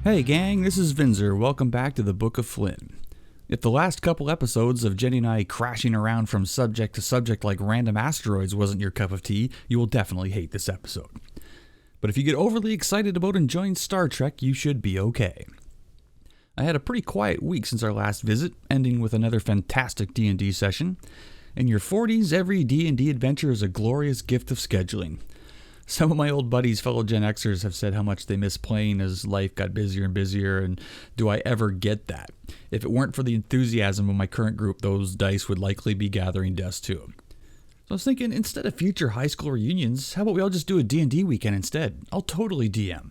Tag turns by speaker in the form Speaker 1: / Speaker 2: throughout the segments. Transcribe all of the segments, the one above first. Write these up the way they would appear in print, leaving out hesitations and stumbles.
Speaker 1: Hey gang, this is Vinzer. Welcome back to the Book of Flinn. If the last couple episodes of Jenny and I crashing around from subject to subject like random asteroids wasn't your cup of tea, you will definitely hate this episode. But if you get overly excited about enjoying Star Trek, you should be okay. I had a pretty quiet week since our last visit, ending with another fantastic D&D session. In your 40s, every D&D adventure is a glorious gift of scheduling. Some of my old buddies, fellow Gen Xers, have said how much they miss playing as life got busier and busier, and do I ever get that? If it weren't for the enthusiasm of my current group, those dice would likely be gathering dust too. So I was thinking, instead of future high school reunions, how about we all just do a D&D weekend instead? I'll totally DM.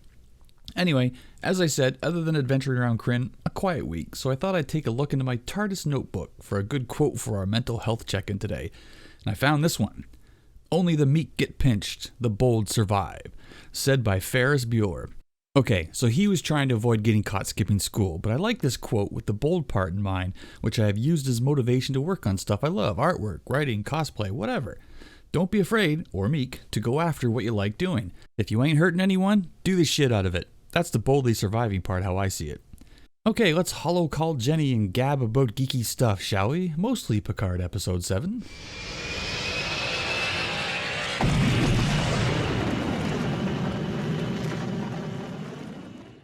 Speaker 1: Anyway, as I said, other than adventuring around Kryn, a quiet week, so I thought I'd take a look into my TARDIS notebook for a good quote for our mental health check-in today. And I found this one. "Only the meek get pinched, the bold survive," said by Ferris Bueller. Okay, so he was trying to avoid getting caught skipping school, but I like this quote with the bold part in mind, which I have used as motivation to work on stuff I love, artwork, writing, cosplay, whatever. Don't be afraid, or meek, to go after what you like doing. If you ain't hurting anyone, do the shit out of it. That's the boldly surviving part, how I see it. Okay, let's hollow call Jenny and gab about geeky stuff, shall we? Mostly Picard Episode 7.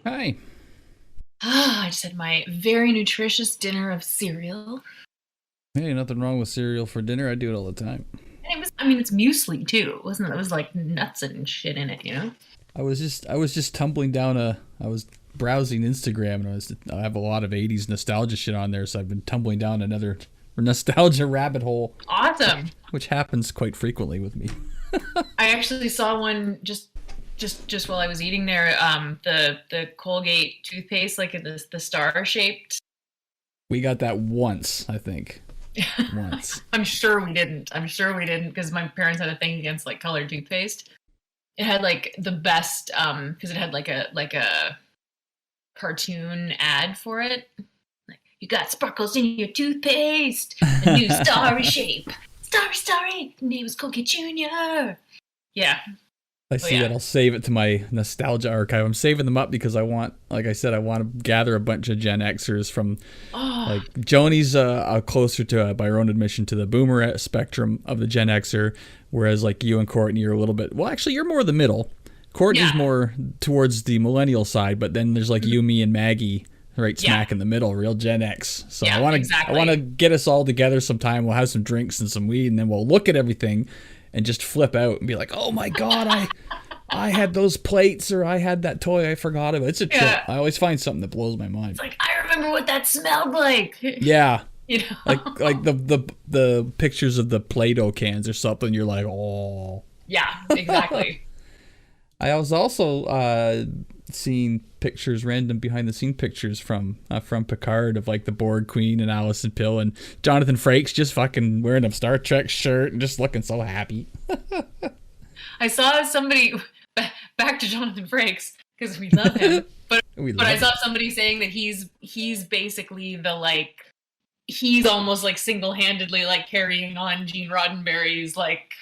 Speaker 1: Hi.
Speaker 2: I just had my very nutritious dinner of cereal.
Speaker 1: Hey, nothing wrong with cereal for dinner. I do it all the time.
Speaker 2: And it's muesli too, wasn't it? It was like nuts and shit in it, you know?
Speaker 1: I was just tumbling down I was browsing Instagram and I have a lot of 80s nostalgia shit on there, so I've been tumbling down another nostalgia rabbit hole.
Speaker 2: Awesome.
Speaker 1: Which happens quite frequently with me.
Speaker 2: I actually saw one just while I was eating there, the Colgate toothpaste, like the star shaped.
Speaker 1: We got that once, I think. Once.
Speaker 2: I'm sure we didn't because my parents had a thing against like colored toothpaste. It had like the best because it had like a cartoon ad for it. Like, you got sparkles in your toothpaste, a new starry shape. Starry, the name is Colgate Jr. Yeah.
Speaker 1: I see that. I'll save it to my nostalgia archive. I'm saving them up because I want, like I said, I want to gather a bunch of Gen Xers from, like, Joni's closer to, by your own admission, to the boomer spectrum of the Gen Xer, whereas like you and Courtney are a little bit, well, actually you're more the middle. Courtney's more towards the millennial side, but then there's like you, me, and Maggie right smack in the middle, real Gen X. So I want to get us all together sometime. We'll have some drinks and some weed, and then we'll look at everything and just flip out and be like, oh my God, I had those plates, or I had that toy I forgot about. It's a trip. I always find something that blows my mind.
Speaker 2: It's like, I remember what that smelled like.
Speaker 1: Yeah.
Speaker 2: You know?
Speaker 1: Like the pictures of the Play-Doh cans or something, you're like, oh.
Speaker 2: Yeah, exactly.
Speaker 1: I was also seeing pictures, random behind-the-scene pictures from Picard of like the Borg Queen and Alison Pill and Jonathan Frakes just fucking wearing a Star Trek shirt and just looking so happy.
Speaker 2: I saw somebody, back to Jonathan Frakes, because we love him, but I saw somebody saying that he's basically the, like, he's almost like single-handedly like carrying on Gene Roddenberry's like.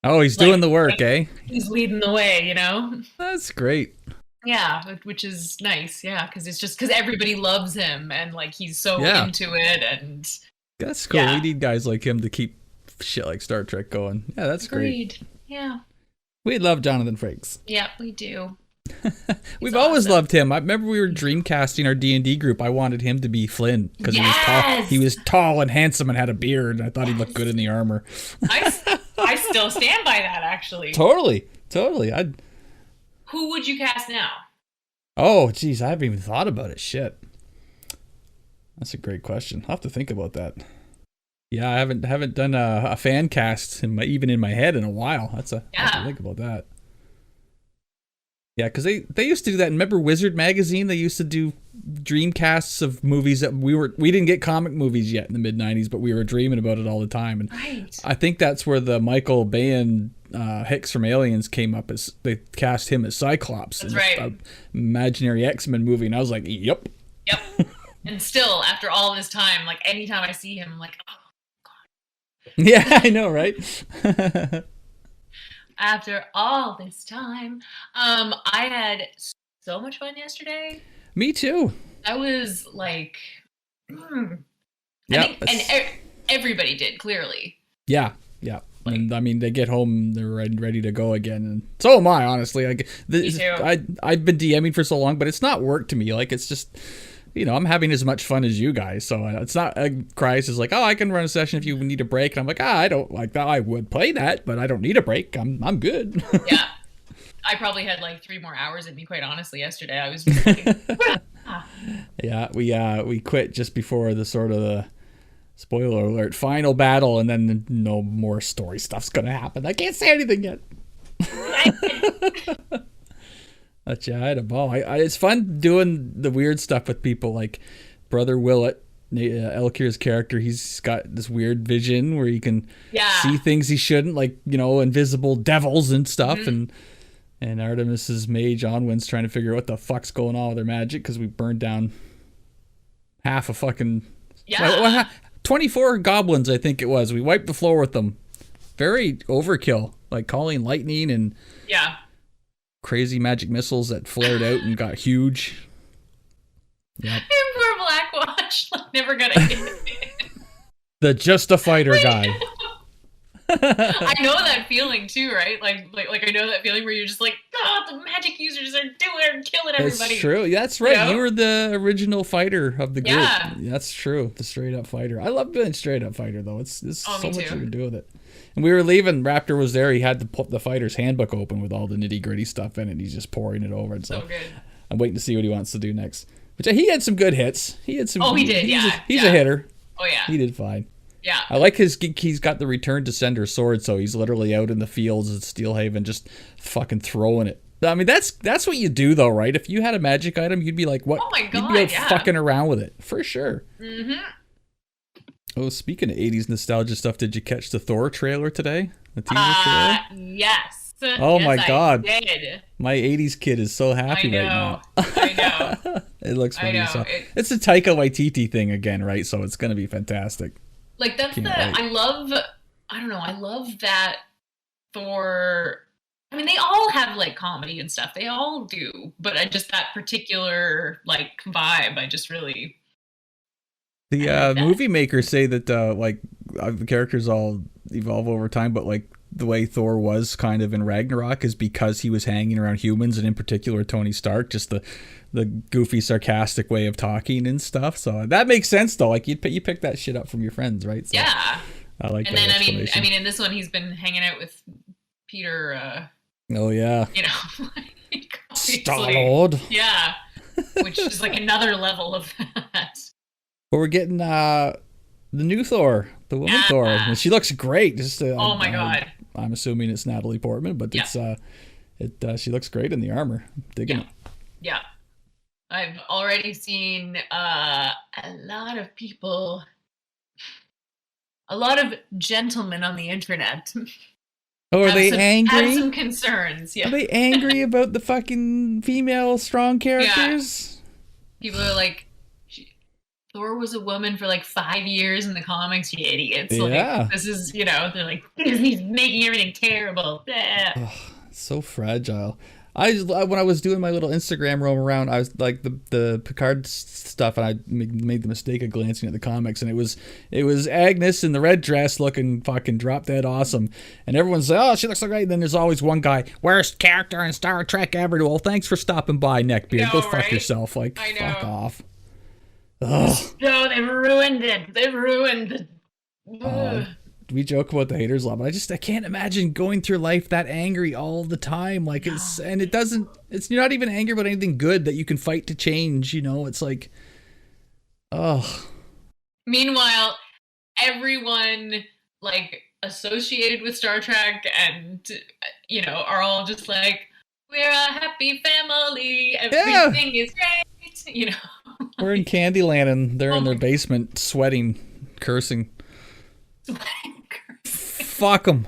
Speaker 1: Oh, he's doing the work, eh?
Speaker 2: He's leading the way, you know?
Speaker 1: That's great.
Speaker 2: Yeah, which is nice, yeah, because it's just because everybody loves him and like he's so into it, and
Speaker 1: that's cool. We need guys like him to keep shit like Star Trek going. Yeah, that's great.
Speaker 2: Yeah.
Speaker 1: We love Jonathan Frakes.
Speaker 2: Yeah, we do.
Speaker 1: We've always loved him. I remember we were dreamcasting our D&D group. I wanted him to be Flinn because he was tall and handsome and had a beard, and I thought he looked good in the armor.
Speaker 2: I still stand by that, actually.
Speaker 1: Totally.
Speaker 2: Who would you cast now?
Speaker 1: Oh, geez, I haven't even thought about it. Shit. That's a great question. I'll have to think about that. Yeah, I haven't done a fan cast even in my head in a while. I'll have to think about that. Yeah, because they used to do that. Remember Wizard Magazine? They used to do dreamcasts of movies that we didn't get comic movies yet in the mid-90s, but we were dreaming about it all the time. And I think that's where the Michael Bayan Hicks from Aliens came up, as they cast him as Cyclops.
Speaker 2: That's right.
Speaker 1: An imaginary X-Men movie, and I was like, yep.
Speaker 2: And still, after all this time, like anytime I see him, I'm like, oh God.
Speaker 1: Yeah, I know, right?
Speaker 2: After all this time, I had so much fun yesterday.
Speaker 1: Me too.
Speaker 2: That was like,
Speaker 1: Yeah.
Speaker 2: I think, and everybody did, clearly.
Speaker 1: Yeah. And I mean, they get home, they're ready to go again, and so am I. Honestly,
Speaker 2: Me too.
Speaker 1: I've been DMing for so long, but it's not work to me. Like, it's just, I'm having as much fun as you guys. So it's not. Christ is like, oh, I can run a session if you need a break, and I'm like, I don't like that. I would play that, but I don't need a break. I'm good.
Speaker 2: Yeah, I probably had like 3 more hours in me. Quite honestly, yesterday I was just like,
Speaker 1: Yeah, we quit just before the sort of the. Spoiler alert, final battle, and then no more story stuff's gonna happen. I can't say anything yet. But yeah, I had a ball. It's fun doing the weird stuff with people, like Brother Willett, Elkier's character. He's got this weird vision where he can see things he shouldn't, like, invisible devils and stuff. And Artemis's mage Onwin's trying to figure out what the fuck's going on with their magic, because we burned down half a fucking... 24 goblins, I think it was. We wiped the floor with them. Very overkill. Like calling lightning and crazy magic missiles that flared out and got huge. Yep.
Speaker 2: And poor Blackwatch, like, never gonna hit it.
Speaker 1: The just a fighter guy.
Speaker 2: I know that feeling too, right? Like I know that feeling where you're just like, oh, the magic users are killing everybody.
Speaker 1: That's true. That's right. You were the original fighter of the group. Yeah. That's true. The straight up fighter. I love being straight up fighter though. It's so much you can do with it. And we were leaving. Raptor was there. He had to put the fighter's handbook open with all the nitty gritty stuff in it. He's just pouring it over. And so good. I'm waiting to see what he wants to do next. But he had some good hits. He had some.
Speaker 2: Oh, he did.
Speaker 1: He's a hitter.
Speaker 2: Oh yeah.
Speaker 1: He did fine.
Speaker 2: Yeah.
Speaker 1: I like he's got the return to sender sword, so he's literally out in the fields at Steelhaven just fucking throwing it. I mean, that's what you do though, right? If you had a magic item, you'd be like, what?
Speaker 2: Oh my God,
Speaker 1: you'd be out fucking around with it, for sure.
Speaker 2: Mm-hmm.
Speaker 1: Oh, speaking of 80s nostalgia stuff, did you catch the Thor trailer today? The teaser trailer?
Speaker 2: Yes.
Speaker 1: Oh my God.
Speaker 2: I did.
Speaker 1: My 80s kid is so happy right now.
Speaker 2: I know.
Speaker 1: It looks funny. So it's a Taika Waititi thing again, right? So it's going to be fantastic.
Speaker 2: Like, that's I love that Thor. I mean, they all have like comedy and stuff. They all do. But that particular like vibe, I just really.
Speaker 1: The movie makers say that the characters all evolve over time, but like the way Thor was kind of in Ragnarok is because he was hanging around humans, and in particular Tony Stark, just the goofy, sarcastic way of talking and stuff. So that makes sense though. Like you pick that shit up from your friends, right? So
Speaker 2: yeah.
Speaker 1: I like. And
Speaker 2: that then I mean, in this one he's been hanging out with Peter.
Speaker 1: Oh yeah.
Speaker 2: Star-Lord. Yeah. Which is like another level of that.
Speaker 1: But we're getting the new Thor, the woman Thor. And she looks great. Just
Speaker 2: oh my God.
Speaker 1: I'm assuming it's Natalie Portman, but she looks great in the armor. I'm digging it.
Speaker 2: Yeah. I've already seen a lot of people, a lot of gentlemen on the internet.
Speaker 1: Oh, are they angry?
Speaker 2: Have some concerns. Yeah.
Speaker 1: Are they angry about the fucking female strong characters?
Speaker 2: Yeah. People are like, Thor was a woman for like 5 years in the comics, you idiots.
Speaker 1: Yeah.
Speaker 2: Like, this is, they're like, Disney's making everything terrible.
Speaker 1: Oh, so fragile. When I was doing my little Instagram roam around, I was like the Picard stuff, and I made the mistake of glancing at the comics, and it was Agnes in the red dress looking fucking drop dead awesome, and everyone's like, oh, she looks so great. And then there's always one guy, worst character in Star Trek ever. Well, thanks for stopping by, Neckbeard. Go fuck yourself. Like, fuck off. Ugh.
Speaker 2: No, they've ruined it. They've ruined it.
Speaker 1: We joke about the haters a lot, but I can't imagine going through life that angry all the time. Like you're not even angry about anything good that you can fight to change, It's like,
Speaker 2: Meanwhile, everyone like associated with Star Trek and, are all just like, we're a happy family. Everything is great,
Speaker 1: We're in Candyland and they're in their basement sweating, cursing. Fuck them.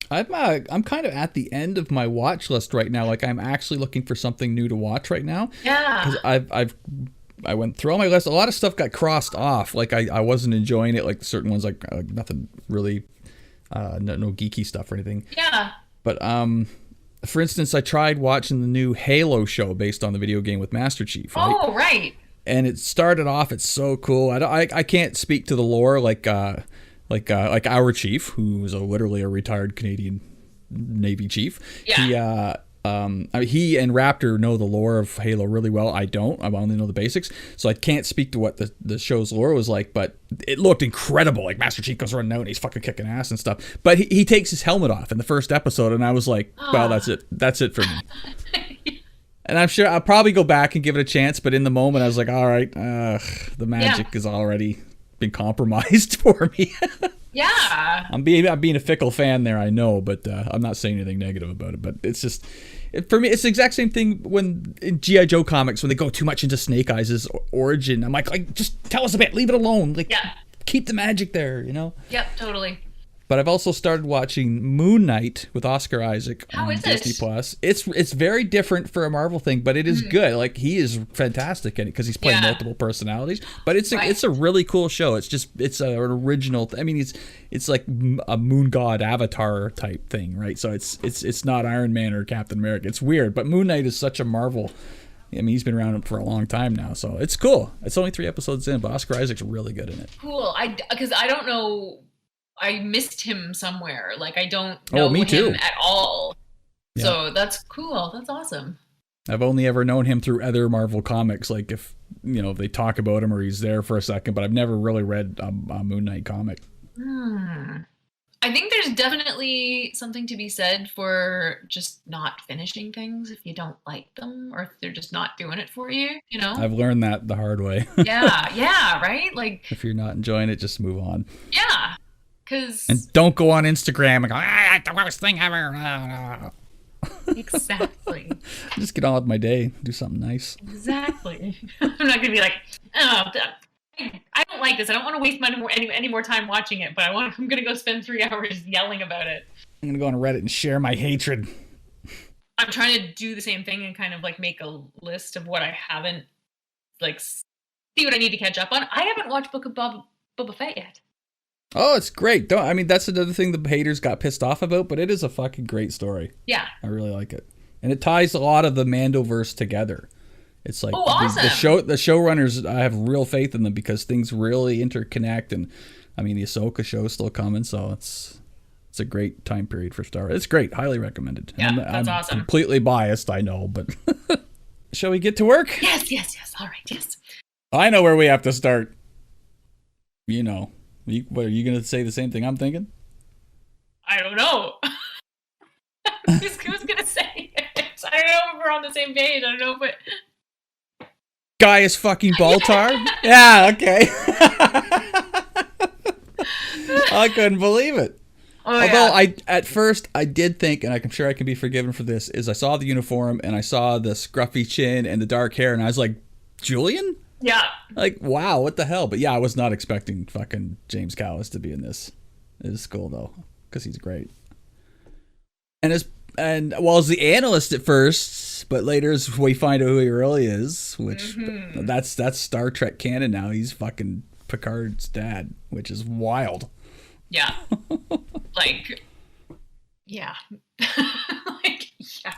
Speaker 1: I'm kind of at the end of my watch list right now. Like, I'm actually looking for something new to watch right now.
Speaker 2: Yeah.
Speaker 1: Because I went through all my list. A lot of stuff got crossed off. Like I wasn't enjoying it. Like certain ones, like nothing really, no geeky stuff or anything.
Speaker 2: Yeah.
Speaker 1: But for instance, I tried watching the new Halo show based on the video game with Master Chief, right?
Speaker 2: Oh, right.
Speaker 1: And it started off, it's so cool. I can't speak to the lore like our chief, who was literally a retired Canadian Navy chief.
Speaker 2: Yeah.
Speaker 1: He and Raptor know the lore of Halo really well. I don't. I only know the basics, so I can't speak to what the show's lore was like. But it looked incredible. Like Master Chief goes running out and he's fucking kicking ass and stuff. But he takes his helmet off in the first episode, and I was like, "Well, that's it. That's it for me." And I'm sure I'll probably go back and give it a chance. But in the moment, I was like, "All right, the magic has already been compromised for me."
Speaker 2: Yeah.
Speaker 1: I'm being a fickle fan there, I know, but I'm not saying anything negative about it. But it's just, for me, it's the exact same thing when in G.I. Joe comics, when they go too much into Snake Eyes' origin. I'm like, just tell us a bit, leave it alone. Like, keep the magic there, you know?
Speaker 2: Yep, totally.
Speaker 1: But I've also started watching Moon Knight with Oscar Isaac on Disney Plus. It's very different for a Marvel thing, but it is good. Like, he is fantastic in it because he's playing multiple personalities. But it's a really cool show. It's an original. I mean, it's like a moon god avatar type thing, right? So it's not Iron Man or Captain America. It's weird, but Moon Knight is such a Marvel. I mean, he's been around for a long time now, so it's cool. It's only 3 episodes in, but Oscar Isaac's really good in it.
Speaker 2: Cool. Because I don't know. I missed him somewhere. Like, I don't know
Speaker 1: me too.
Speaker 2: him at all.
Speaker 1: Yeah.
Speaker 2: So that's cool. That's awesome.
Speaker 1: I've only ever known him through other Marvel comics, like if, they talk about him or he's there for a second, but I've never really read a Moon Knight comic.
Speaker 2: I think there's definitely something to be said for just not finishing things if you don't like them or if they're just not doing it for you,
Speaker 1: I've learned that the hard way.
Speaker 2: Yeah, right? Like,
Speaker 1: if you're not enjoying it, just move on.
Speaker 2: Yeah. And
Speaker 1: don't go on Instagram and go, the worst thing ever.
Speaker 2: Exactly.
Speaker 1: Just get on with my day. Do something nice.
Speaker 2: Exactly. I'm not going to be like, oh, I don't like this. I don't want to waste any more time watching it, but I'm going to go spend 3 hours yelling about it.
Speaker 1: I'm going to go on Reddit and share my hatred.
Speaker 2: I'm trying to do the same thing and kind of like make a list of what I haven't, like, see what I need to catch up on. I haven't watched Book of Boba Fett yet.
Speaker 1: Oh, it's great. That's another thing the haters got pissed off about, but it is a fucking great story.
Speaker 2: Yeah.
Speaker 1: I really like it. And it ties a lot of the Mandoverse together. It's like
Speaker 2: awesome.
Speaker 1: the showrunners, I have real faith in them because things really interconnect. And I mean, the Ahsoka show is still coming, so it's a great time period for Star Wars. It's great. Highly recommended.
Speaker 2: Yeah, that's awesome.
Speaker 1: Completely biased, I know, but shall we get to work?
Speaker 2: Yes. All right, yes.
Speaker 1: I know where we have to start. What, are you going to say the same thing I'm thinking?
Speaker 2: I don't know. Who's going to say it? I don't know if we're on the same page. I don't know if it...
Speaker 1: Gaius fucking Baltar? Yeah, okay. I couldn't believe it. Although at first I did think, and I'm sure I can be forgiven for this, is I saw the uniform and I saw the scruffy chin and the dark hair and I was like, Julian?
Speaker 2: Yeah.
Speaker 1: Like, wow, what the hell? But yeah, I was not expecting fucking James Callis to be in this. It is cool though, because he's great. As the analyst at first, but later as we find out who he really is, which that's Star Trek canon now. He's fucking Picard's dad, which is wild.
Speaker 2: Yeah. Like, yeah. Yeah.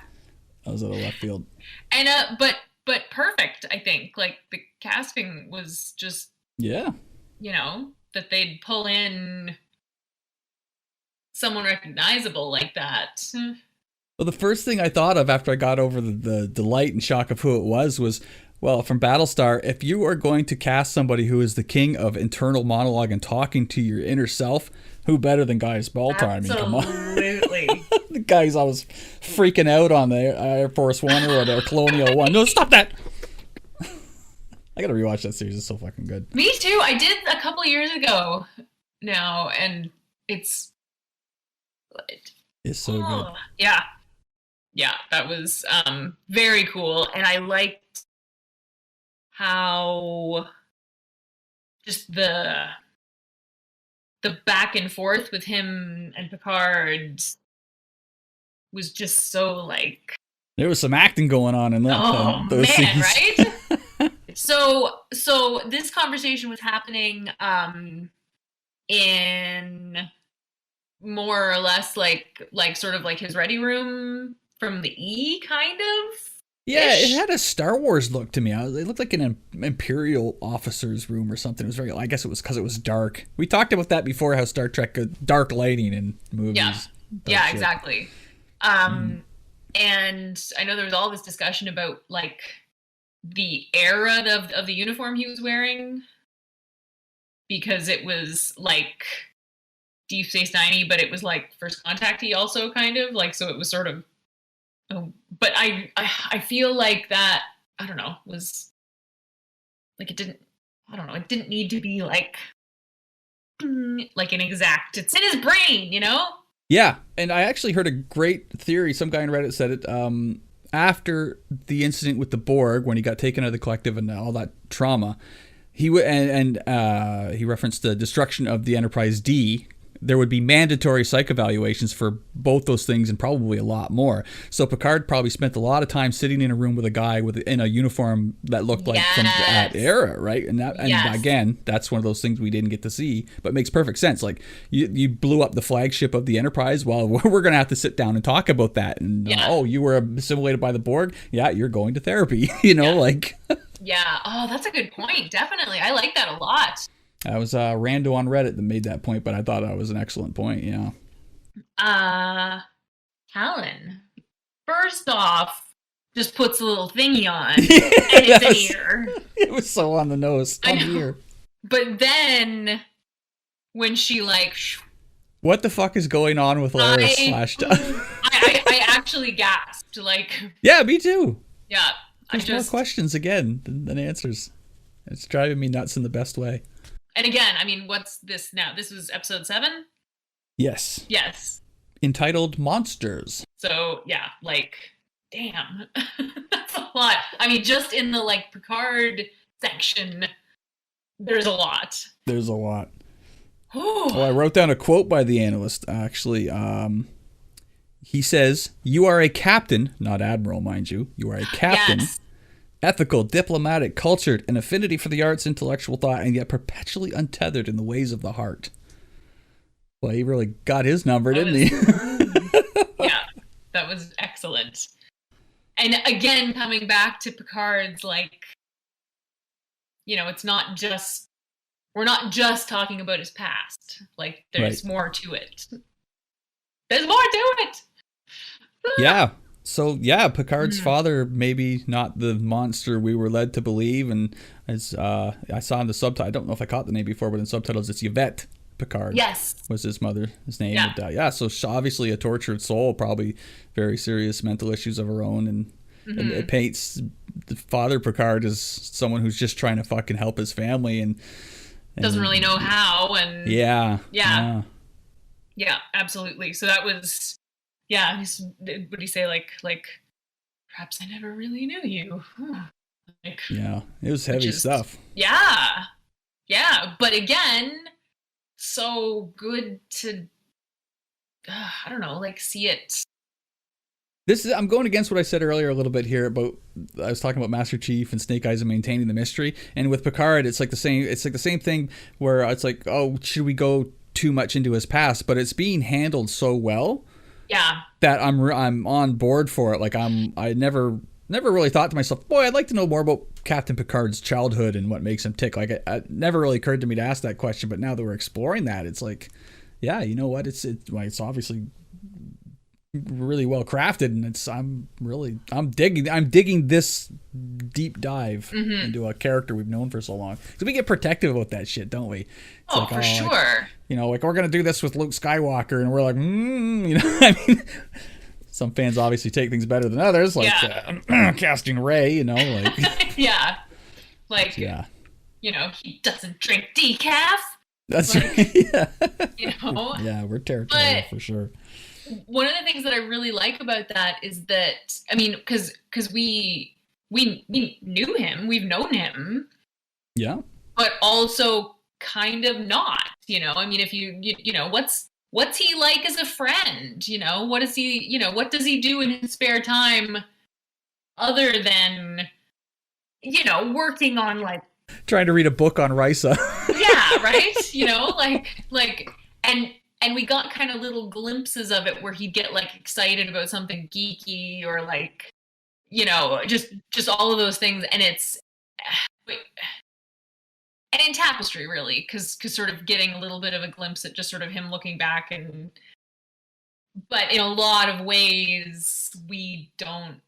Speaker 1: I was out of left field.
Speaker 2: And but perfect, I think. Like, the casting was just, that they'd pull in someone recognizable like that.
Speaker 1: Well, the first thing I thought of after I got over the delight and shock of who it was, well, from Battlestar, if you are going to cast somebody who is the king of internal monologue and talking to your inner self, who better than Gaius Baltar? I mean, come on.
Speaker 2: Absolutely.
Speaker 1: The guy's always freaking out on the Air Force One or the Colonial One. No, stop that! I gotta rewatch that series. It's so fucking good.
Speaker 2: Me too. I did a couple years ago now, and it's
Speaker 1: so good.
Speaker 2: Yeah. Yeah, that was very cool. And I liked how just the back and forth with him and Picard was just so, like...
Speaker 1: There was some acting going on in those scenes.
Speaker 2: Right? So this conversation was happening in more or less like sort of like his ready room from the E, kind of.
Speaker 1: Yeah, it had a Star Wars look to me. It looked like an Imperial officer's room or something. It was very. I guess it was because it was dark. We talked about that before. How Star Trek dark lighting in movies.
Speaker 2: Yeah, exactly. And I know there was all this discussion about like the era of the uniform he was wearing, because it was like Deep Space Nine-y, but it was like First Contact-y also, kind of like, so it was sort of. But I feel like that, I don't know, was like it didn't need to be like an exact, it's in his brain, you know?
Speaker 1: Yeah, and I actually heard a great theory. Some guy on Reddit said it after the incident with the Borg, when he got taken out of the collective and all that trauma. He referenced the destruction of the Enterprise D. There would be mandatory psych evaluations for both those things, and probably a lot more. So Picard probably spent a lot of time sitting in a room with a guy in a uniform that looked like from that era, right? And again, that's one of those things we didn't get to see, but makes perfect sense. Like you blew up the flagship of the Enterprise. Well, we're going to have to sit down and talk about that. And you were assimilated by the Borg. Yeah, you're going to therapy. like.
Speaker 2: Yeah. Oh, that's a good point. Definitely, I like that a lot.
Speaker 1: I was Rando on Reddit that made that point, but I thought that was an excellent point. Yeah.
Speaker 2: Helen, first off, just puts a little thingy on, and it's an ear.
Speaker 1: It was so on the nose, on the ear.
Speaker 2: But then, when she like,
Speaker 1: what the fuck is going on with Lara slashed up?
Speaker 2: I actually gasped. Like.
Speaker 1: Yeah, me too.
Speaker 2: Yeah.
Speaker 1: There's more questions again than answers. It's driving me nuts in the best way.
Speaker 2: And again, I mean, what's this now? This was episode 7?
Speaker 1: Yes.
Speaker 2: Yes.
Speaker 1: Entitled Monsters.
Speaker 2: So, yeah, like, damn. That's a lot. I mean, just in the, like, Picard section, there's a lot.
Speaker 1: There's a lot. I wrote down a quote by the analyst, actually. He says, "You are a captain," not admiral, mind you. "You are a captain." Yes. Ethical, diplomatic, cultured, an affinity for the arts, intellectual thought, and yet perpetually untethered in the ways of the heart. Well, he really got his number, didn't he?
Speaker 2: Yeah, that was excellent. And again, coming back to Picard's, like, it's not just, we're not just talking about his past. Like, there's more to it. There's more to it!
Speaker 1: Yeah. So, yeah, Picard's father, maybe not the monster we were led to believe. And as I saw in the subtitle, I don't know if I caught the name before, but in subtitles, it's Yvette Picard.
Speaker 2: Yes.
Speaker 1: Was his mother's name.
Speaker 2: Yeah.
Speaker 1: And, so obviously a tortured soul, probably very serious mental issues of her own. And it paints the father Picard as someone who's just trying to fucking help his family. And
Speaker 2: doesn't really know how. And
Speaker 1: Yeah,
Speaker 2: absolutely. So that was... Yeah, what do you say? Like, perhaps I never really knew you. Like,
Speaker 1: yeah, it was heavy stuff.
Speaker 2: Yeah, but again, so good to, I don't know, like, see it.
Speaker 1: I'm going against what I said earlier a little bit here about, I was talking about Master Chief and Snake Eyes and maintaining the mystery, and with Picard, it's like the same thing where it's like, oh, should we go too much into his past? But it's being handled so well.
Speaker 2: Yeah.
Speaker 1: That I'm on board for it. Like I never really thought to myself, boy, I'd like to know more about Captain Picard's childhood and what makes him tick. Like it never really occurred to me to ask that question, but now that we're exploring that, it's like, yeah, you know what? It's obviously really well crafted, and I'm digging this deep dive into a character we've known for so long. Because we get protective about that shit, don't we? It's
Speaker 2: for sure.
Speaker 1: Like we're gonna do this with Luke Skywalker, and we're like, I mean, some fans obviously take things better than others, like casting Rey, like
Speaker 2: he doesn't drink decaf.
Speaker 1: That's right. Yeah.
Speaker 2: Yeah,
Speaker 1: we're territorial for sure.
Speaker 2: One of the things that I really like about that is that, I mean, because we knew him, we've known him, but also kind of not, I mean, if you what's he like as a friend, what is he, what does he do in his spare time other than, working on, like, trying
Speaker 1: to read a book on Risa.
Speaker 2: Yeah, right. and we got kind of little glimpses of it where he'd get like excited about something geeky or like, you know, just all of those things. And it's, and in Tapestry, really, because sort of getting a little bit of a glimpse at just sort of him looking back, and but in a lot of ways, we don't,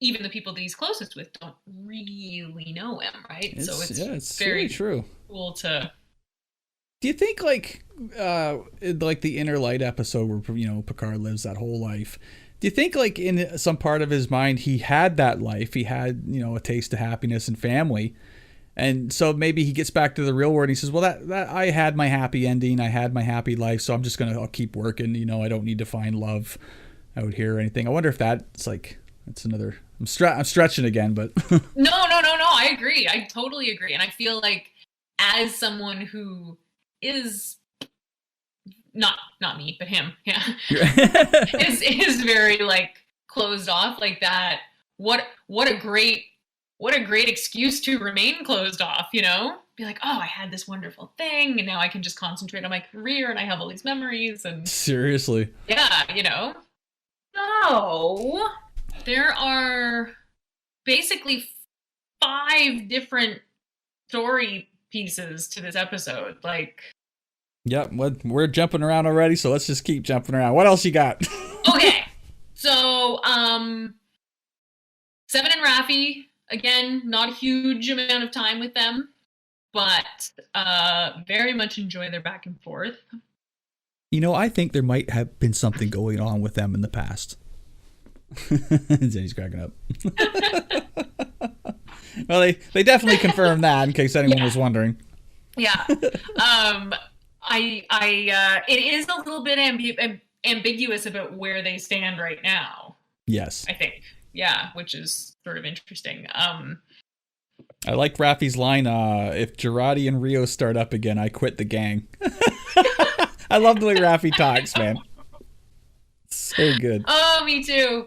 Speaker 2: even the people that he's closest with don't really know him, right?
Speaker 1: It's
Speaker 2: very
Speaker 1: really true.
Speaker 2: Cool to.
Speaker 1: Do you think like the Inner Light episode where, you know, Picard lives that whole life? Do you think like in some part of his mind he had that life? He had, you know, a taste of happiness and family. And so maybe he gets back to the real world and he says, well, that I had my happy ending. I had my happy life. So I'll keep working. You know, I don't need to find love out here or anything. I wonder if that's like, that's another, I'm stretching again, but.
Speaker 2: No. I agree. I totally agree. And I feel like as someone who is not me, but him, yeah, is very like closed off like that. What a great excuse to remain closed off, you know? Be like, oh, I had this wonderful thing, and now I can just concentrate on my career, and I have all these memories, and
Speaker 1: seriously,
Speaker 2: yeah, you know. So there are basically 5 different story pieces to this episode. Like,
Speaker 1: yep, we're jumping around already, so let's just keep jumping around. What else you got?
Speaker 2: Okay, so Seven and Raffi. Again, not a huge amount of time with them, but very much enjoy their back and forth.
Speaker 1: You know, I think there might have been something going on with them in the past. Jenny's cracking up. Well, they definitely confirmed that, in case anyone was wondering.
Speaker 2: Yeah. It is a little bit ambiguous about where they stand right now.
Speaker 1: Yes.
Speaker 2: I think. Yeah, which is sort of interesting.
Speaker 1: I like Raffi's line, if Girardi and Rio start up again, I quit the gang. I love the way Raffi talks, man. So good.
Speaker 2: Oh, me too.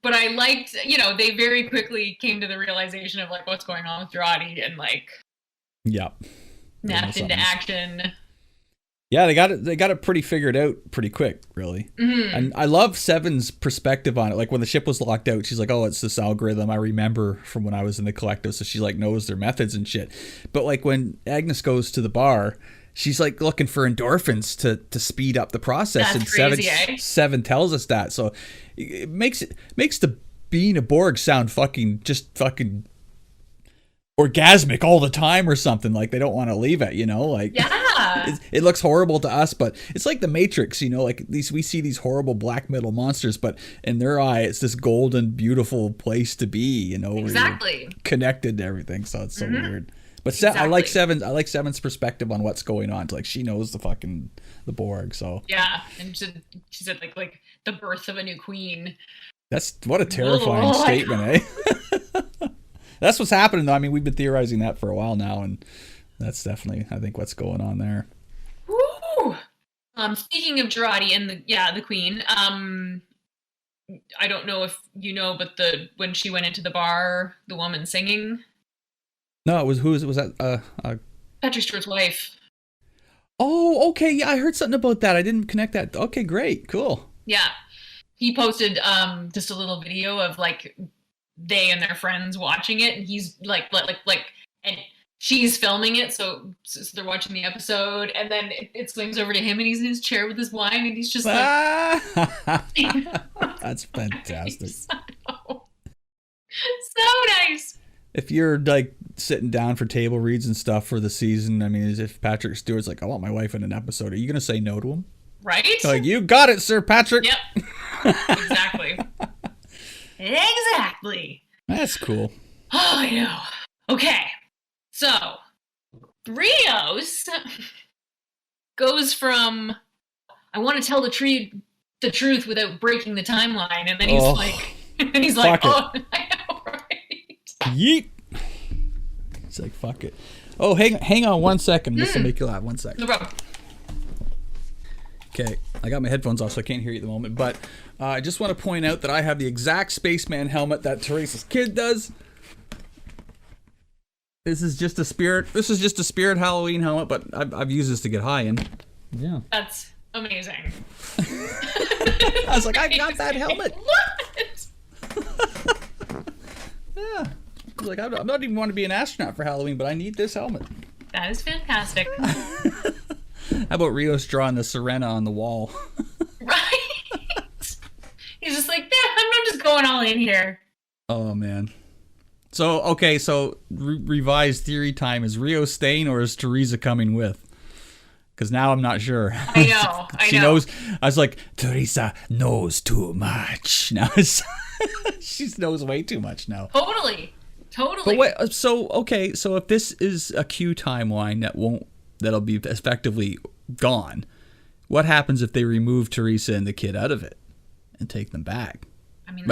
Speaker 2: But I liked, you know, they very quickly came to the realization of like what's going on with Girardi and like snapped into action.
Speaker 1: Yeah, they got it pretty figured out pretty quick, really. Mm-hmm. And I love Seven's perspective on it. Like when the ship was locked out, she's like, "Oh, it's this algorithm I remember from when I was in the collective." So she like knows their methods and shit. But like when Agnes goes to the bar, she's like looking for endorphins to speed up the process.
Speaker 2: That's
Speaker 1: and
Speaker 2: crazy,
Speaker 1: Seven tells us that. So it makes the being a Borg sound fucking orgasmic all the time or something. Like they don't want to leave it, you know? Like it looks horrible to us, but it's like the Matrix, you know, like we see these horrible black metal monsters, but in their eye it's this golden beautiful place to be, you know,
Speaker 2: exactly,
Speaker 1: where you're connected to everything. So it's so weird. But I like Seven's perspective on what's going on. Like she knows the Borg, so
Speaker 2: yeah. And she said like the birth of a new queen.
Speaker 1: That's what a terrifying statement, eh? That's what's happening, though. I mean, we've been theorizing that for a while now, and that's definitely, I think, what's going on there.
Speaker 2: Woo! Speaking of Girardi and the Queen, I don't know if you know, but when she went into the bar, the woman singing.
Speaker 1: No, it was was that?
Speaker 2: Patrick Stewart's wife.
Speaker 1: Oh, okay, yeah, I heard something about that. I didn't connect that. Okay, great, cool.
Speaker 2: Yeah, he posted just a little video of like they and their friends watching it, and he's like and she's filming it, so they're watching the episode, and then it swings over to him, and he's in his chair with his wine, and he's just like
Speaker 1: that's fantastic.
Speaker 2: So nice.
Speaker 1: If you're like sitting down for table reads and stuff for the season, I mean, as if Patrick Stewart's like, I want my wife in an episode, are you gonna say no to him?
Speaker 2: Right?
Speaker 1: Like, you got it, Sir Patrick.
Speaker 2: Yep. Exactly. Exactly.
Speaker 1: That's cool.
Speaker 2: Oh, I know. Okay. So, Rios goes from, I want to tell the truth without breaking the timeline, and then he's like, oh, I know, right?
Speaker 1: Yeet. It's like, fuck it. Oh, hang on 1 second. This will make you laugh. 1 second.
Speaker 2: No problem.
Speaker 1: Okay, I got my headphones off, so I can't hear you at the moment, but I just want to point out that I have the exact spaceman helmet that Teresa's kid does. This is just a spirit Halloween helmet, but I've used this to get high in. Yeah.
Speaker 2: Amazing.
Speaker 1: I was like, I got that helmet.
Speaker 2: What?
Speaker 1: Yeah. I was like, I'm not even want to be an astronaut for Halloween, but I need this helmet.
Speaker 2: That is fantastic.
Speaker 1: How about Rios drawing the Sirena on the wall?
Speaker 2: Right? He's just like, I'm not just going all in here.
Speaker 1: Oh, man. So, okay, so revised theory time. Is Rio staying or is Teresa coming with? Because now I'm not sure.
Speaker 2: I know.
Speaker 1: She knows. I was like, Teresa knows too much. Now she knows way too much now.
Speaker 2: Totally.
Speaker 1: But wait, so if this is a Q timeline that'll be effectively gone, what happens if they remove Teresa and the kid out of it and take them back?
Speaker 2: I mean,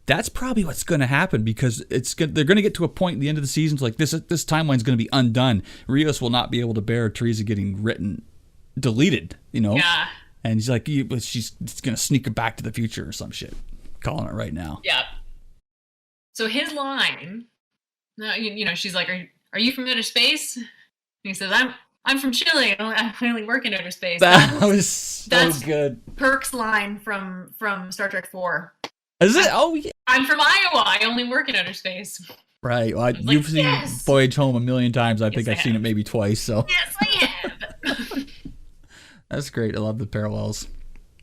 Speaker 1: that's probably what's going to happen, because they're going to get to a point at the end of the season like this timeline's going to be undone. Rios will not be able to bear Teresa getting deleted,
Speaker 2: Yeah.
Speaker 1: And he's like, she's going to sneak her back to the future or some shit. Calling it right now.
Speaker 2: Yeah. So his line, she's like, "Are you from outer space?" And he says, "I'm from Chile. I only work in outer space."
Speaker 1: That's good.
Speaker 2: Kirk's line from Star Trek 4.
Speaker 1: Is it? Oh, yeah.
Speaker 2: I'm from Iowa. I only work in outer space.
Speaker 1: Right. Well, you've seen Voyage Home a million times. I think I've seen it maybe twice. So.
Speaker 2: Yes, I have.
Speaker 1: That's great. I love the parallels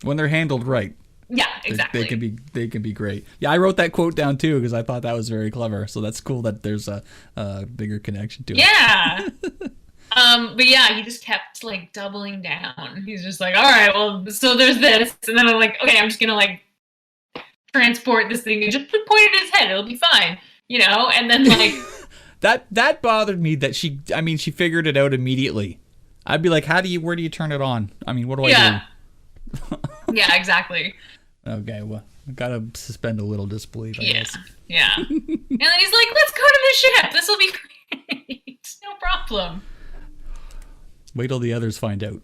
Speaker 1: when they're handled right.
Speaker 2: Yeah, exactly.
Speaker 1: They can be great. Yeah, I wrote that quote down too because I thought that was very clever. So that's cool that there's a bigger connection to it.
Speaker 2: Yeah. But yeah, he just kept like doubling down. He's just like, all right, well, so there's this, and then I'm like, okay, I'm just gonna like transport this thing and just point it at his head. It'll be fine, And then like
Speaker 1: that bothered me that she figured it out immediately. I'd be like, where do you turn it on? I mean, what do I do?
Speaker 2: Yeah, exactly.
Speaker 1: Okay, well, I gotta suspend a little disbelief, I guess.
Speaker 2: Yeah. And then he's like, let's go to the ship. This will be great. No problem.
Speaker 1: Wait till the others find out.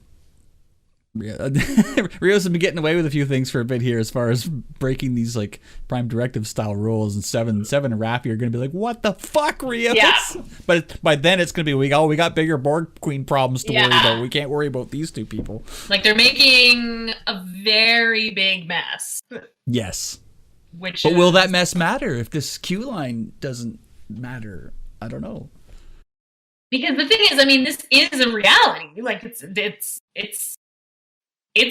Speaker 1: Rios has been getting away with a few things for a bit here as far as breaking these like Prime Directive style rules, and Seven and Raffi are going to be like, what the fuck, Rios?
Speaker 2: Yeah.
Speaker 1: But by then it's going to be, we got bigger Borg Queen problems to worry about. We can't worry about these two people.
Speaker 2: Like, they're making a very big mess.
Speaker 1: Yes. But will that mess matter if this Q line doesn't matter? I don't know.
Speaker 2: Because the thing is, I mean, this is a reality. Like, it's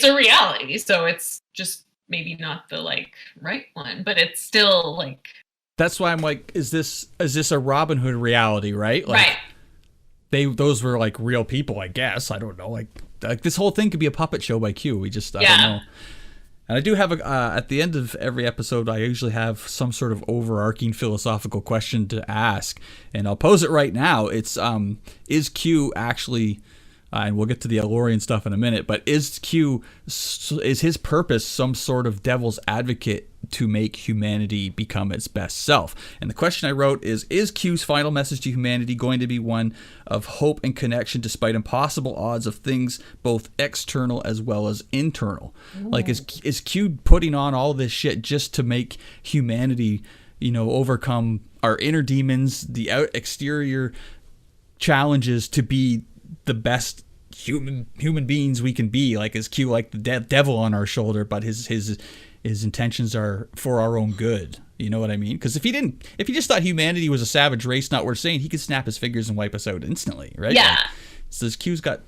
Speaker 2: a reality, so it's just maybe not the like right one, but it's still like.
Speaker 1: That's why I'm like, is this a Robin Hood reality, right? Like,
Speaker 2: right.
Speaker 1: Those were like real people, I guess. I don't know. Like this whole thing could be a puppet show by Q. I don't know. And I do have at the end of every episode, I usually have some sort of overarching philosophical question to ask, and I'll pose it right now. It's is Q actually? And we'll get to the Elorian stuff in a minute, but is his purpose some sort of devil's advocate to make humanity become its best self? And the question I wrote is Q's final message to humanity going to be one of hope and connection despite impossible odds of things both external as well as internal? Ooh. Like, is Q putting on all this shit just to make humanity, overcome our inner demons, the exterior challenges to be the best human beings we can be? Like, is Q like the devil on our shoulder, but his intentions are for our own good? You know what I mean? Because if he just thought humanity was a savage race not worth saying, he could snap his fingers and wipe us out instantly, right?
Speaker 2: Yeah.
Speaker 1: Like, so Q's got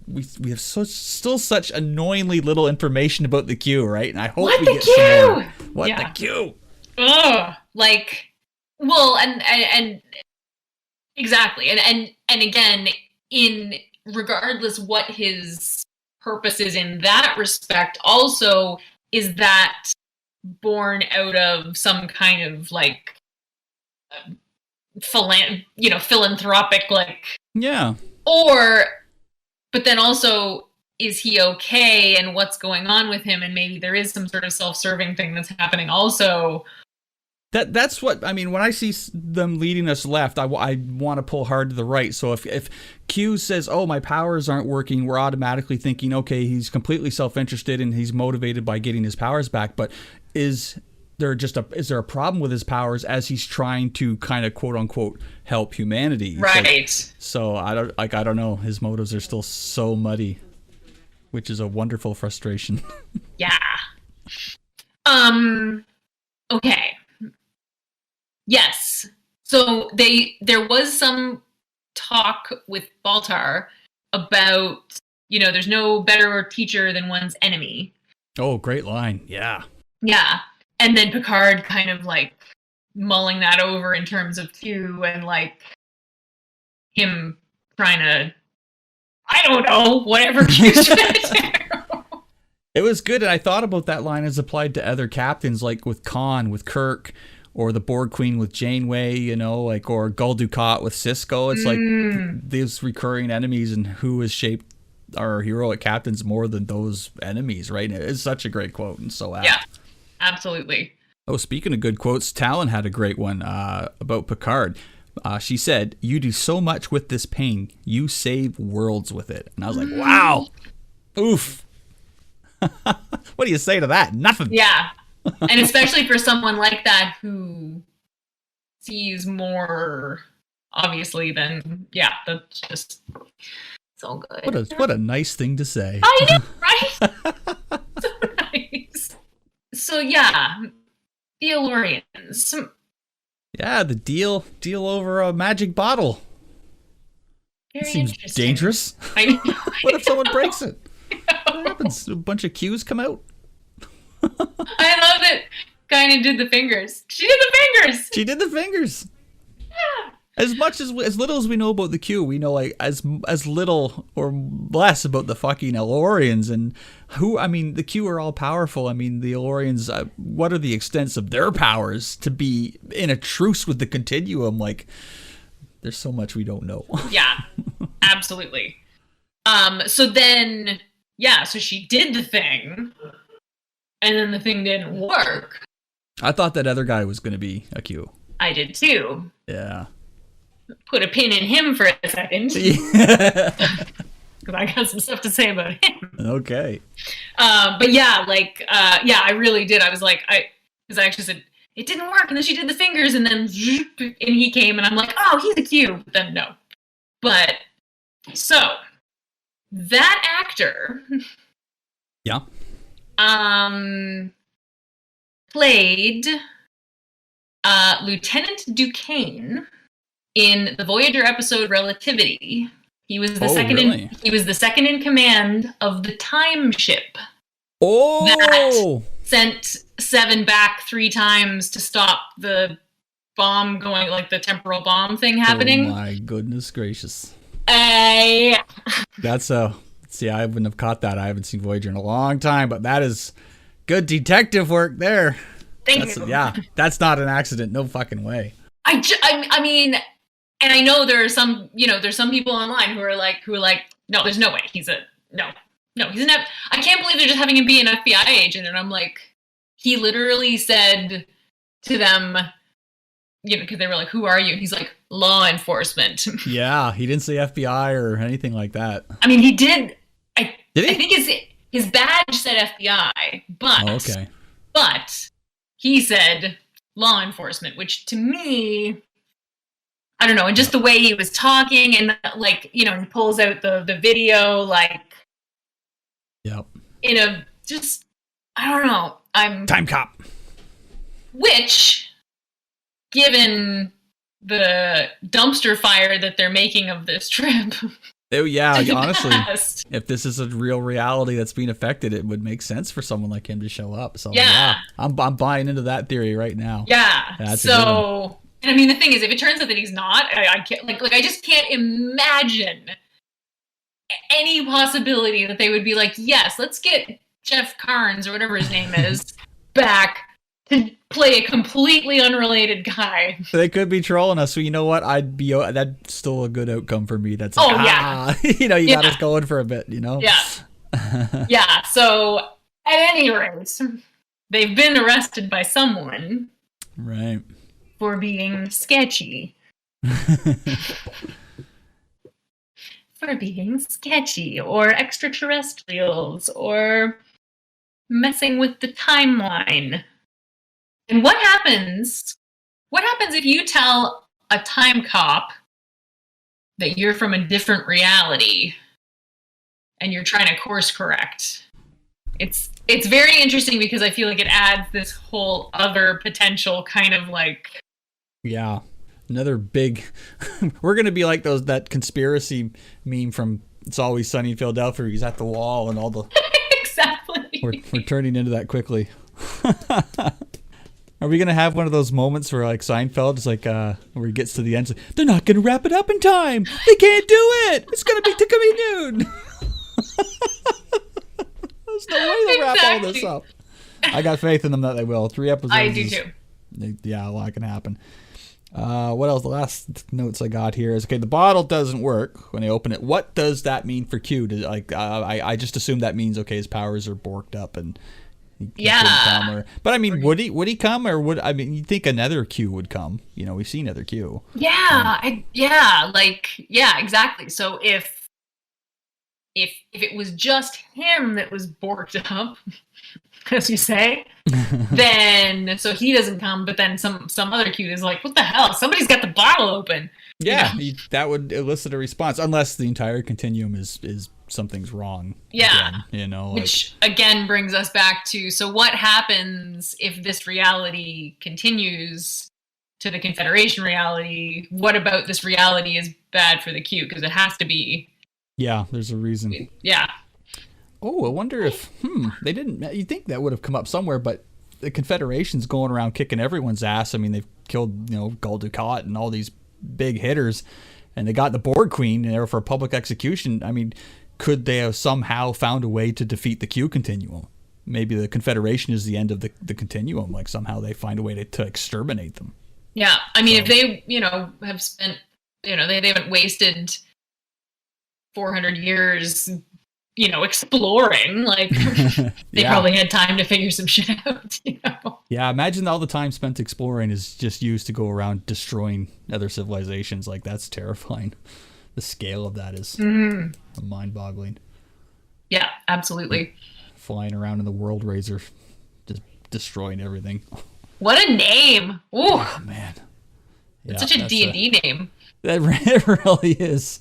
Speaker 1: we have still such annoyingly little information about the Q, right? And I hope we get some more. What the Q?
Speaker 2: Ugh. Like, well, and exactly, and again, in regardless what his purpose is in that respect, also is that born out of some kind of like philanthropic, like,
Speaker 1: yeah,
Speaker 2: but then also, is he okay, and what's going on with him, and maybe there is some sort of self-serving thing that's happening also.
Speaker 1: That's what I mean when I see them leading us left. I want to pull hard to the right. So if Q says, "Oh, my powers aren't working," we're automatically thinking, "Okay, he's completely self-interested and he's motivated by getting his powers back." But is there a problem with his powers as he's trying to kind of quote unquote help humanity?
Speaker 2: Right.
Speaker 1: So I don't know. His motives are still so muddy. which is a wonderful frustration.
Speaker 2: Yeah. Okay. Yes. So there was some talk with Baltar about, there's no better teacher than one's enemy.
Speaker 1: Oh, great line. Yeah.
Speaker 2: Yeah. And then Picard kind of like mulling that over in terms of Q and like him trying to, I don't know, whatever Q's trying to do.
Speaker 1: It was good, and I thought about that line as applied to other captains, like with Khan, with Kirk, or the Borg Queen with Janeway, or Gul Dukat with Cisco. It's like these recurring enemies, and who has shaped our heroic captains more than those enemies, right? It's such a great quote, and so apt.
Speaker 2: Yeah, absolutely.
Speaker 1: Oh, speaking of good quotes, Talon had a great one about Picard. She said, "You do so much with this pain. You save worlds with it." And I was like, wow. Oof. What do you say to that? Nothing.
Speaker 2: Yeah. And especially for someone like that who sees more, obviously, than, that's just so good.
Speaker 1: What a nice thing to say.
Speaker 2: I know, right? So nice. So, yeah, the Elorians.
Speaker 1: Yeah, the deal over a magic bottle.
Speaker 2: Very
Speaker 1: Seems
Speaker 2: interesting.
Speaker 1: dangerous.
Speaker 2: I know.
Speaker 1: What if someone breaks it? What happens? A bunch of Qs come out?
Speaker 2: I love that Kaina did the fingers. She did the fingers. Yeah.
Speaker 1: As little as we know about the Q, we know like as little or less about the fucking Elorians and the Q are all powerful. I mean, the Elorians, what are the extents of their powers to be in a truce with the continuum? Like, there's so much we don't know.
Speaker 2: Yeah, absolutely. So then, so she did the thing, and then the thing didn't work.
Speaker 1: I thought that other guy was going to be a Q.
Speaker 2: I did too.
Speaker 1: Yeah.
Speaker 2: Put a pin in him for a second. Because I got some stuff to say about him.
Speaker 1: Okay.
Speaker 2: But I really did. I was like, because I actually said, it didn't work, and then she did the fingers, and then, and he came, and I'm like, oh, he's a Q. But then no. But, so, that actor...
Speaker 1: Yeah.
Speaker 2: Played Lieutenant Duquesne in the Voyager episode Relativity. He was the second in command of the time ship.
Speaker 1: Oh,
Speaker 2: that sent Seven back 3 times to stop the bomb going, like the temporal bomb thing happening.
Speaker 1: Oh my goodness gracious!
Speaker 2: That's
Speaker 1: See, I wouldn't have caught that. I haven't seen Voyager in a long time, but that is good detective work there.
Speaker 2: Thank you.
Speaker 1: Yeah, that's not an accident. No fucking way.
Speaker 2: I mean, and I know there's some people online who are like, no, there's no way he's an I can't believe they're just having him be an FBI agent. And I'm like, he literally said to them, because they were like, who are you? He's like, law enforcement.
Speaker 1: Yeah, he didn't say FBI or anything like that.
Speaker 2: I mean, he did.
Speaker 1: Did he?
Speaker 2: I think his badge said FBI, but he said law enforcement, which to me, I don't know, and just the way he was talking and he pulls out the video,
Speaker 1: yep,
Speaker 2: in a just, I don't know, I'm
Speaker 1: time cop,
Speaker 2: which, given the dumpster fire that they're making of this trip.
Speaker 1: Oh yeah, honestly, if this is a real reality that's being affected, it would make sense for someone like him to show up. So yeah, I'm buying into that theory right now.
Speaker 2: Yeah. That's so, and I mean, the thing is, if it turns out that he's not, I can't I just can't imagine any possibility that they would be like, yes, let's get Jeff Carnes or whatever his name is back to play a completely unrelated guy.
Speaker 1: They could be trolling us, so you know what? That's still a good outcome for me. That's
Speaker 2: like,
Speaker 1: you got us going for a bit,
Speaker 2: Yeah. Yeah, so at any rate, they've been arrested by someone.
Speaker 1: Right.
Speaker 2: For being sketchy. For being sketchy, or extraterrestrials, or messing with the timeline. And what happens if you tell a time cop that you're from a different reality and you're trying to course correct. It's very interesting because I feel like it adds this whole other potential kind of like...
Speaker 1: Yeah. Another big... We're going to be like that conspiracy meme from It's Always Sunny in Philadelphia. He's at the wall and all the...
Speaker 2: Exactly.
Speaker 1: We're turning into that quickly. Are we going to have one of those moments where like Seinfeld is like, where he gets to the end, like, they're not going to wrap it up in time. They can't do it. It's going to be noon. There's no way they'll wrap all this up. I got faith in them that they will. 3 episodes.
Speaker 2: I do too.
Speaker 1: Yeah, a lot can happen. What else? The last notes I got here is, okay, the bottle doesn't work when they open it. What does that mean for Q? I just assume that means, okay, his powers are borked up and he couldn't come. But I mean, would he come, or you'd think another Q would come. You know, we've seen other Q.
Speaker 2: Yeah, exactly. So if it was just him that was borked up, as you say, then so he doesn't come, but then some other Q is like, what the hell? Somebody's got the bottle open.
Speaker 1: Yeah, you know? That would elicit a response, unless the entire continuum is something's wrong.
Speaker 2: Yeah.
Speaker 1: Again, you know,
Speaker 2: which again brings us back to, so what happens if this reality continues to the Confederation reality? What about this reality is bad for the Q? Because it has to be.
Speaker 1: Yeah, there's a reason.
Speaker 2: Yeah.
Speaker 1: Oh, I wonder if they didn't. You'd think that would have come up somewhere, but the Confederation's going around kicking everyone's ass. I mean, they've killed Gul Dukat and all these big hitters, and they got the Borg Queen there for public execution. I mean, could they have somehow found a way to defeat the Q continuum? Maybe the Confederation is the end of the continuum. Like somehow they find a way to exterminate them.
Speaker 2: Yeah, I mean, if they have spent they haven't wasted 400 years exploring, like they probably had time to figure some shit out.
Speaker 1: Yeah, imagine all the time spent exploring is just used to go around destroying other civilizations. Like, that's terrifying. The scale of that is mind-boggling.
Speaker 2: Yeah, absolutely.
Speaker 1: Flying around in the World Razor, just destroying everything.
Speaker 2: What a name! Ooh,
Speaker 1: oh, man,
Speaker 2: it's such a D&D name.
Speaker 1: It really is.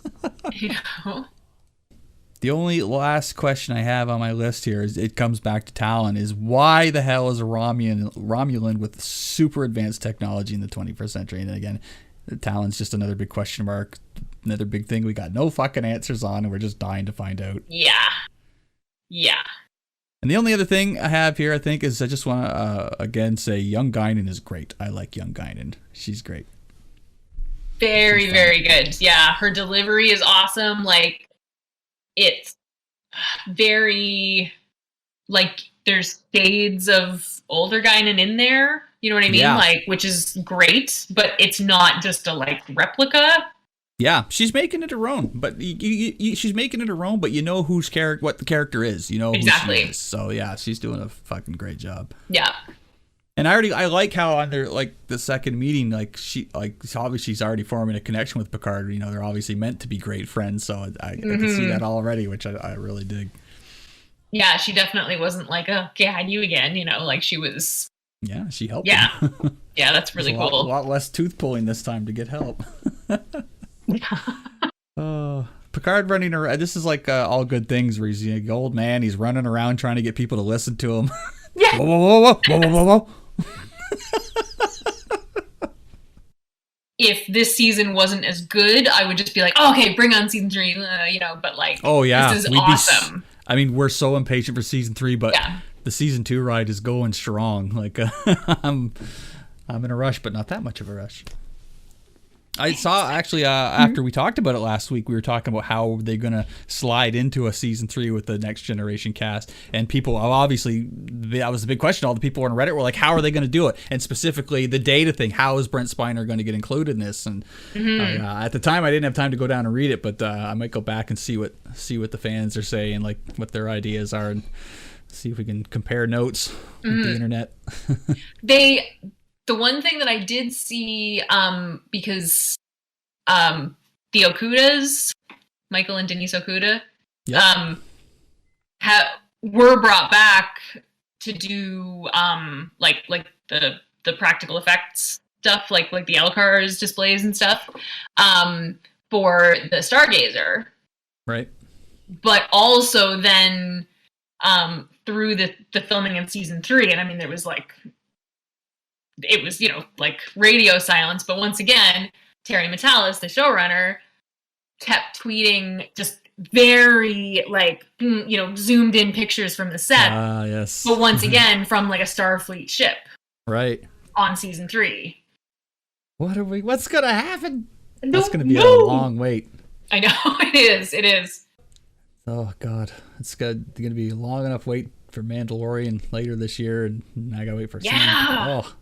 Speaker 1: The only last question I have on my list here is, it comes back to Talon, is why the hell is a Romulan with super advanced technology in the 21st century? And again, Talon's just another big question mark, another big thing we got no fucking answers on, and we're just dying to find out.
Speaker 2: Yeah.
Speaker 1: And the only other thing I have here, I think, is I just want to, again, say Young Guinan is great. I like Young Guinan. She's great.
Speaker 2: Very, very good. Yeah, her delivery is awesome. Like, it's very, like, there's shades of older Guinan in there. You know what I mean? Yeah. Like, which is great, but it's not just a, like, replica.
Speaker 1: Yeah, she's making it her own, but she's making it her own, but you know what the character is. You know
Speaker 2: exactly.
Speaker 1: Who she is. So, yeah, she's doing a fucking great job.
Speaker 2: Yeah.
Speaker 1: And I like how on their, like, the second meeting, like, obviously she's already forming a connection with Picard. You know, they're obviously meant to be great friends, so I can see that already, which I really dig.
Speaker 2: Yeah, she definitely wasn't like, oh, God, you again, like she was.
Speaker 1: Yeah, she helped.
Speaker 2: Yeah. Yeah, that's really cool.
Speaker 1: A lot less tooth pulling this time to get help. Picard running around. This is like All Good Things, where he's an old man. He's running around trying to get people to listen to him.
Speaker 2: Yeah.
Speaker 1: Whoa, whoa, whoa, whoa, whoa, whoa, whoa.
Speaker 2: If this season wasn't as good, I would just be like, oh, okay, bring on season 3, but like, oh yeah, this is awesome.
Speaker 1: I mean, we're so impatient for season 3, but the season 2 ride is going strong. Like, I'm in a rush, but not that much of a rush. I saw, actually, after we talked about it last week, we were talking about how they're going to slide into a season 3 with the Next Generation cast. And people, obviously, that was the big question. All the people on Reddit were like, how are they going to do it? And specifically, the data thing. How is Brent Spiner going to get included in this? And at the time, I didn't have time to go down and read it, but I might go back and see what the fans are saying, like what their ideas are, and see if we can compare notes with the internet.
Speaker 2: The one thing that I did see, because the Okudas, Michael and Denise Okuda, were brought back to do like the practical effects stuff, like the LCARS displays and stuff, for the Stargazer.
Speaker 1: Right.
Speaker 2: but also then through the filming in season 3, and I mean, it was like radio silence, but once again, Terry Matalas, the showrunner, kept tweeting just very zoomed in pictures from the set.
Speaker 1: Yes.
Speaker 2: But once again, from like a Starfleet ship.
Speaker 1: Right.
Speaker 2: On season 3.
Speaker 1: What's gonna happen?
Speaker 2: That's
Speaker 1: gonna be a long wait.
Speaker 2: I know, it is.
Speaker 1: Oh god. It's gonna be a long enough wait for Mandalorian later this year, and I gotta wait for Oh.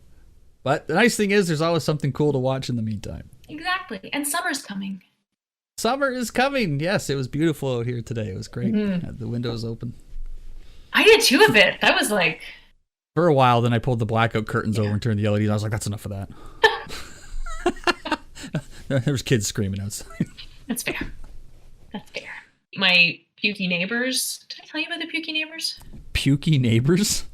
Speaker 1: But the nice thing is there's always something cool to watch in the meantime.
Speaker 2: Exactly. And summer's coming.
Speaker 1: Summer is coming. Yes, it was beautiful out here today. It was great. Had the windows open.
Speaker 2: I did too a bit. That was like...
Speaker 1: For a while, then I pulled the blackout curtains over and turned the LEDs. I was like, that's enough of that. There was kids screaming outside.
Speaker 2: That's fair. My pukey neighbors. Did I tell you about the pukey neighbors?
Speaker 1: Pukey neighbors?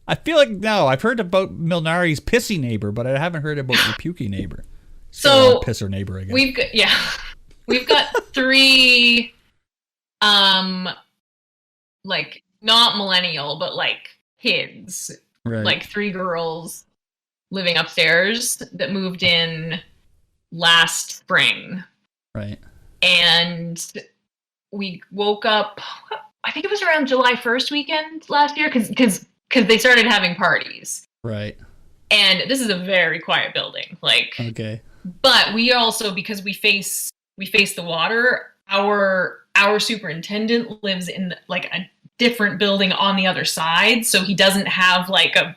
Speaker 1: I feel like, no. I've heard about Milnari's pissy neighbor, but I haven't heard about the pukey neighbor.
Speaker 2: So
Speaker 1: pisser neighbor, I guess.
Speaker 2: We've got 3, like not millennial, but like kids,
Speaker 1: right.
Speaker 2: Like 3 girls living upstairs that moved in last spring.
Speaker 1: Right.
Speaker 2: And we woke up, I think it was around July 1st weekend last year, because they started having parties.
Speaker 1: Right.
Speaker 2: And this is a very quiet building, like.
Speaker 1: Okay.
Speaker 2: But we also, because we face the water, our superintendent lives in like a different building on the other side, so he doesn't have like a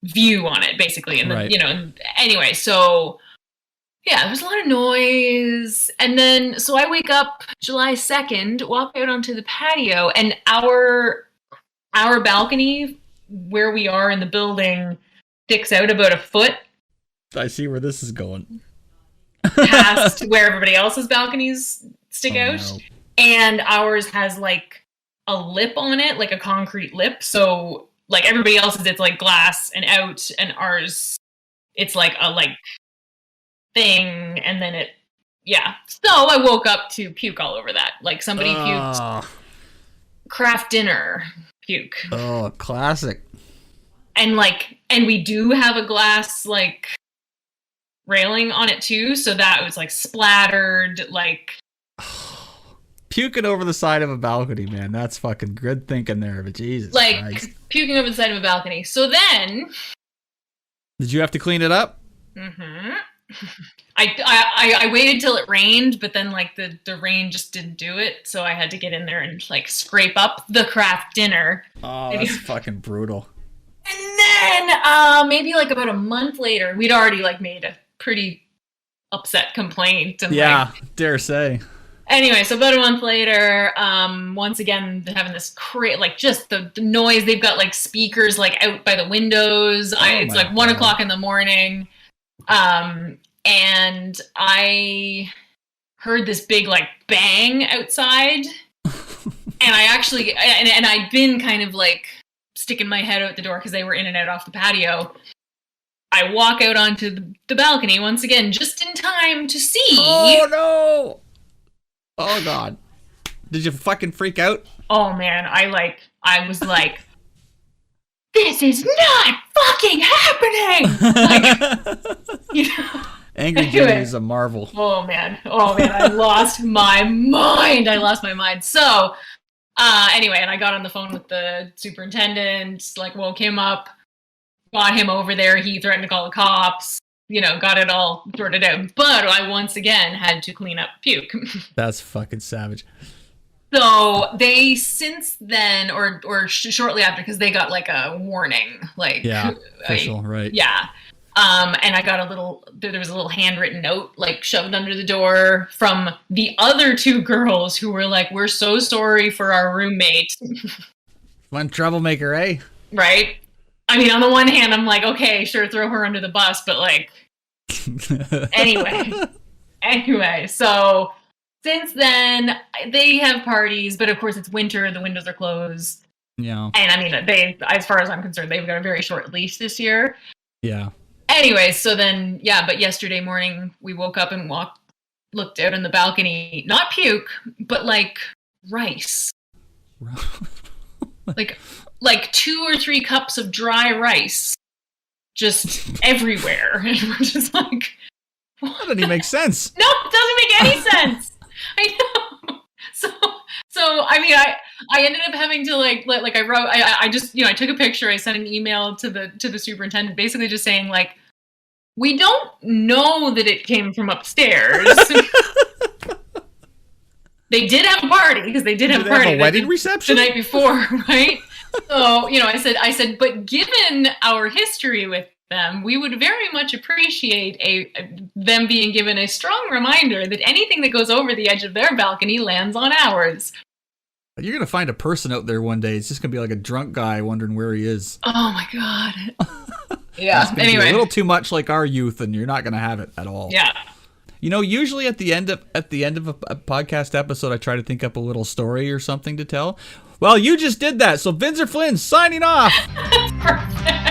Speaker 2: view on it, basically. And then, anyway, so yeah, there was a lot of noise. And then, so I wake up July 2nd, walk out onto the patio, and our balcony, where we are in the building, sticks out about a foot.
Speaker 1: I see where this is going.
Speaker 2: Past where everybody else's balconies stick out.
Speaker 1: No.
Speaker 2: And ours has like a lip on it, like a concrete lip. So like everybody else's, it's like glass and out, and ours, it's like a thing, and then it, yeah. So I woke up to puke all over that. Like somebody puked. Craft dinner puke.
Speaker 1: Oh, classic.
Speaker 2: And we do have a glass like railing on it too, so that was like splattered, like
Speaker 1: puking over the side of a balcony, man. That's fucking good thinking there, but Jesus Christ.
Speaker 2: Puking over the side of a balcony. So then,
Speaker 1: did you have to clean it up?
Speaker 2: Mm-hmm. I waited till it rained, but then like the rain just didn't do it, so I had to get in there and like scrape up the craft dinner.
Speaker 1: Oh, that's fucking brutal.
Speaker 2: And then maybe like about a month later, we'd already like made a pretty upset complaint. And,
Speaker 1: dare say.
Speaker 2: Anyway, so about a month later, once again, they're having this just the noise. They've got like speakers like out by the windows. It's like 1 o'clock in the morning. And I heard this big like bang outside. And I actually, and I'd been kind of like sticking my head out the door because they were in and out off the patio. I walk out onto the balcony once again, just in time to see.
Speaker 1: Oh no! Oh god! Did you fucking freak out?
Speaker 2: Oh man, I was like, this is not fucking happening. Like,
Speaker 1: Angry Jenny is a marvel.
Speaker 2: Oh man, I lost my mind. So, anyway, and I got on the phone with the superintendent, like woke him up. Got him over there. He threatened to call the cops. Got it all sorted out. But I once again had to clean up puke.
Speaker 1: That's fucking savage.
Speaker 2: So they since then, or shortly after, because they got like a warning, like
Speaker 1: official, right?
Speaker 2: Yeah. And I got there was a little handwritten note like shoved under the door from the other 2 girls who were like, "We're so sorry for our roommate."
Speaker 1: One troublemaker, eh?
Speaker 2: Right. I mean, on the one hand, I'm like, okay, sure, throw her under the bus, but like, anyway, so since then, they have parties, but of course it's winter, the windows are cloosed.
Speaker 1: Yeah.
Speaker 2: And I mean, as far as I'm concerned, they've got a very short leash this year.
Speaker 1: Yeah.
Speaker 2: Anyway, so then, but yesterday morning, we woke up and looked out on the balcony, not puke, but like rice. like 2 or 3 cups of dry rice just everywhere. And we're just like,
Speaker 1: what? That doesn't even make sense.
Speaker 2: No, it doesn't make any sense. I know. So I mean, I ended up having to like I wrote, I just, I took a picture, I sent an email to the superintendent, basically just saying like, we don't know that it came from upstairs. They did have a party, because they did have a party.
Speaker 1: Have a wedding reception
Speaker 2: the night before, right? So, I said, but given our history with them, we would very much appreciate them being given a strong reminder that anything that goes over the edge of their balcony lands on ours.
Speaker 1: You're going to find a person out there one day. It's just going to be like a drunk guy wondering where he is.
Speaker 2: Oh my God. Yeah.
Speaker 1: It's going to be a little too much like our youth, and you're not going to have it at all.
Speaker 2: Yeah.
Speaker 1: Usually at the end of a podcast episode, I try to think up a little story or something to tell. Well, you just did that. So Vince or Flynn signing off.
Speaker 2: Perfect.